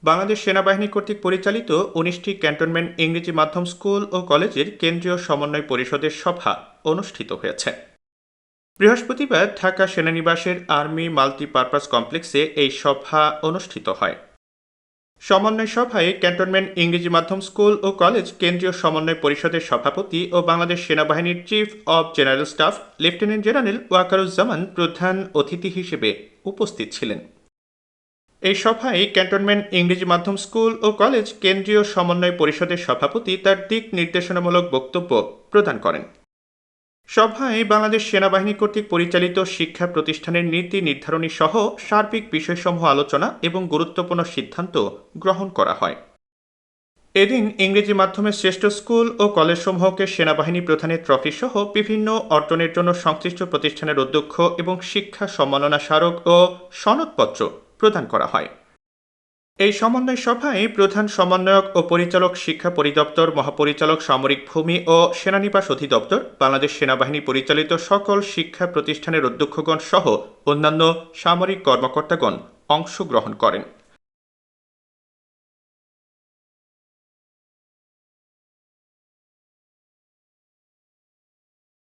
বাংলাদেশ সেনাবাহিনী কর্তৃক পরিচালিত ১৯টি ক্যান্টনমেন্ট ইংরেজি মাধ্যম স্কুল ও কলেজের কেন্দ্রীয় সমন্বয় পরিষদের সভা অনুষ্ঠিত হয়েছে। বৃহস্পতিবার ঢাকা সেনানিবাসের আর্মি মাল্টিপারপাস কমপ্লেক্সে এই সভা অনুষ্ঠিত হয়। সমন্বয় সভায় ক্যান্টনমেন্ট ইংরেজি মাধ্যম স্কুল ও কলেজ কেন্দ্রীয় সমন্বয় পরিষদের সভাপতি ও বাংলাদেশ সেনাবাহিনীর chief of general staff lieutenant general Wakeruzzaman প্রধান অতিথি হিসেবে উপস্থিত ছিলেন। এই সভায় ক্যান্টনমেন্ট ইংরেজি মাধ্যম স্কুল ও কলেজ কেন্দ্রীয় সমন্বয় পরিষদের সভাপতি তার দিক নির্দেশনামূলক বক্তব্য প্রদান করেন। সভায় বাংলাদেশ সেনাবাহিনী কর্তৃক পরিচালিত শিক্ষা প্রতিষ্ঠানের নীতি নির্ধারণী সহ সার্বিক বিষয়সমূহ আলোচনা এবং গুরুত্বপূর্ণ সিদ্ধান্ত গ্রহণ করা হয়। এদিন ইংরেজি মাধ্যমে শ্রেষ্ঠ স্কুল ও কলেজসমূহকে সেনাবাহিনী প্রধানের ট্রফি সহ বিভিন্ন অর্জনের জন্য সংশ্লিষ্ট প্রতিষ্ঠানের অধ্যক্ষ এবং শিক্ষা সম্মাননা স্মারক ও সনদপত্র প্রদান করা হয়। এই সমন্বয় সভায় প্রধান সমন্বয়ক ও পরিচালক শিক্ষা পরিদপ্তর, মহাপরিচালক সামরিক ভূমি ও সেনানিবাস অধিদপ্তর, বাংলাদেশ সেনাবাহিনী পরিচালিত সকল শিক্ষা প্রতিষ্ঠানের অধ্যক্ষগণ সহ অন্যান্য সামরিক কর্মকর্তাগণ অংশগ্রহণ করেন।